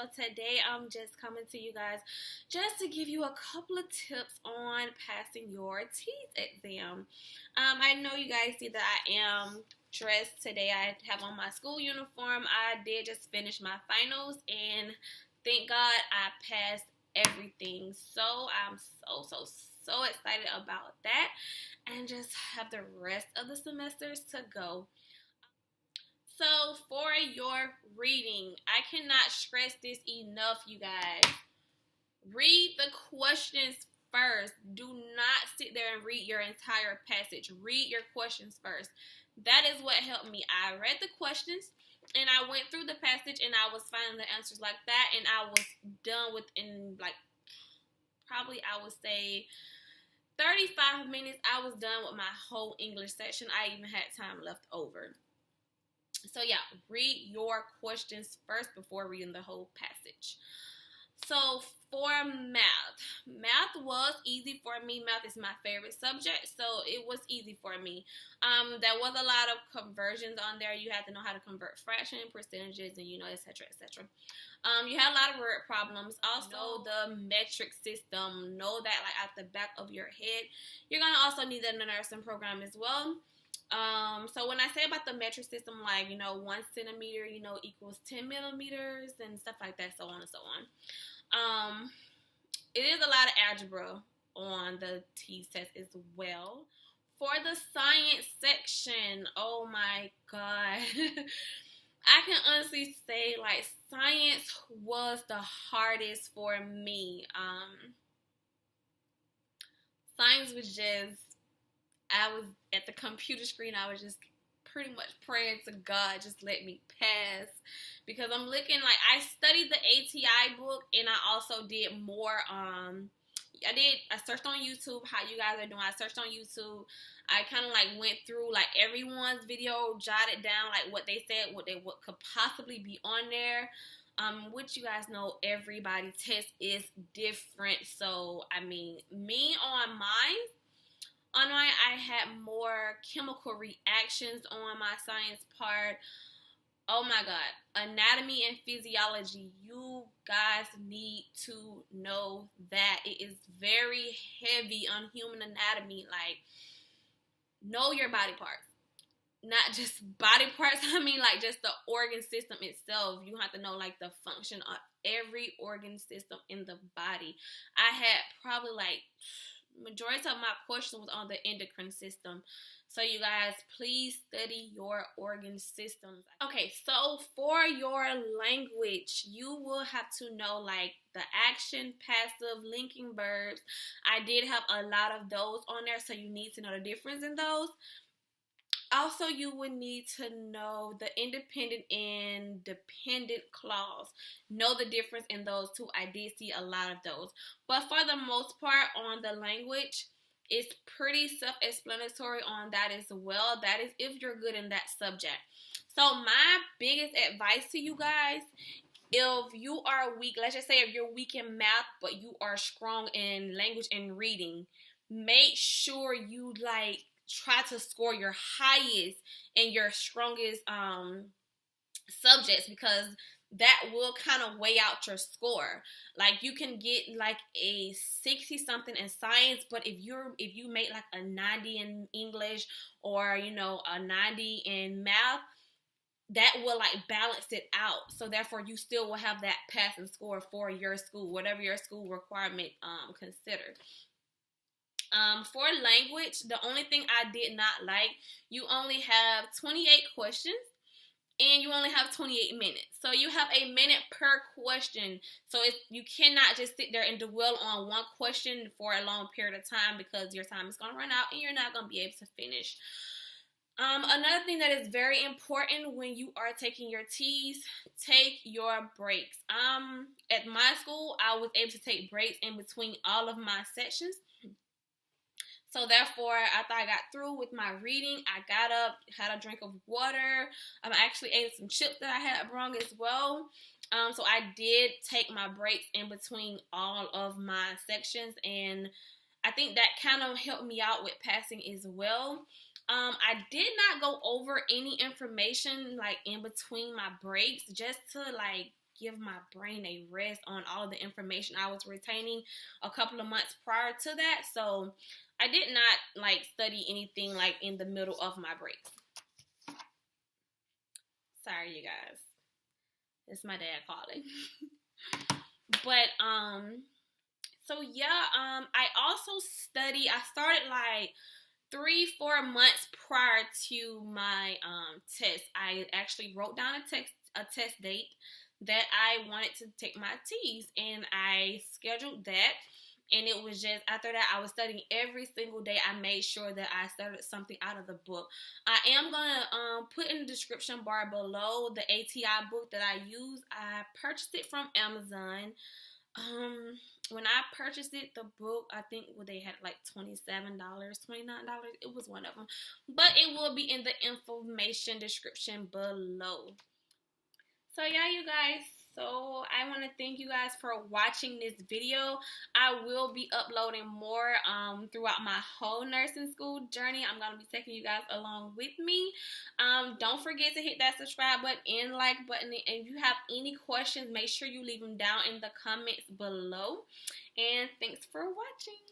So today I'm just coming to you guys just to give you a couple of tips on passing your TEAS exam. I know you guys see that I am dressed today. I have on my school uniform. I did just finish my finals and thank God I passed everything. So I'm so excited about that and just have the rest of the semesters to go. So for your reading, I cannot stress this enough, you guys. Read the questions first. Do not sit there and read your entire passage. Read your questions first. That is what helped me. I read the questions and I went through the passage and I was finding the answers like that, and I was done within probably I would say 35 minutes. I was done with my whole English section. I even had time left over. So yeah, read your questions first before reading the whole passage. So for math was easy for me. Math is my favorite subject, so it was easy for me. There was a lot of conversions on there. You had to know how to convert fraction, percentages, and etc., etc. You had a lot of word problems. Also, the metric system. Know that at the back of your head. You're gonna also need that in the nursing program as well. So when I say about the metric system, 1 centimeter, equals 10 millimeters and stuff like that, so on and so on. It is a lot of algebra on the TEAS test as well. For the science section, oh my God. I can honestly say, science was the hardest for me. Science was I was at the computer screen. I was just pretty much praying to God, just let me pass. Because I'm looking, I studied the ATI book, and I also did more, I searched on YouTube how you guys are doing. I searched on YouTube. I kind of went through everyone's video, jotted down what they said, what could possibly be on there. Which you guys know, everybody's test is different. So, me on mine, I had more chemical reactions on my science part. Oh my God. Anatomy and physiology. You guys need to know that. It is very heavy on human anatomy. Know your body parts. Not just body parts. Just the organ system itself. You have to know, the function of every organ system in the body. I had probably, majority of my question was on the endocrine system. So you guys, please study your organ systems. Okay, so for your language, you will have to know the action, passive, linking verbs. I did have a lot of those on there, so you need to know the difference in those. Also, you would need to know the independent and dependent clause. Know the difference in those two. I did see a lot of those. But for the most part, on the language, it's pretty self-explanatory on that as well. That is if you're good in that subject. So my biggest advice to you guys, if you are weak, let's just say if you're weak in math, but you are strong in language and reading, make sure you try to score your highest and your strongest subjects, because that will kind of weigh out your score. You can get a 60 something in science, but if you make a 90 in English or a 90 in math, that will balance it out. So therefore you still will have that passing score for your school, whatever your school requirement considered. For language, the only thing I did not like, you only have 28 questions and you only have 28 minutes. So you have a minute per question. So you cannot just sit there and dwell on one question for a long period of time, because your time is going to run out and you're not going to be able to finish. Another thing that is very important when you are taking your TEAS, take your breaks. At my school, I was able to take breaks in between all of my sections. So therefore, after I got through with my reading, I got up, had a drink of water. I actually ate some chips that I had brought as well. So I did take my breaks in between all of my sections, and I think that kind of helped me out with passing as well. I did not go over any information in between my breaks, just to give my brain a rest on all of the information I was retaining a couple of months prior to that. So I did not like study anything like in the middle of my breaks. Sorry, you guys. It's my dad calling. But so yeah, I also I started like 3-4 months prior to my test. I actually wrote down a test date that I wanted to take my T's, and I scheduled that. And it was just, after that, I was studying every single day. I made sure that I studied something out of the book. I am going to put in the description bar below the ATI book that I use. I purchased it from Amazon. When I purchased it, the book, I think they had like $27, $29. It was one of them. But it will be in the information description below. So yeah, you guys. So I want to thank you guys for watching this video. I will be uploading more throughout my whole nursing school journey. I'm going to be taking you guys along with me. Don't forget to hit that subscribe button and like button. And if you have any questions, make sure you leave them down in the comments below. And thanks for watching.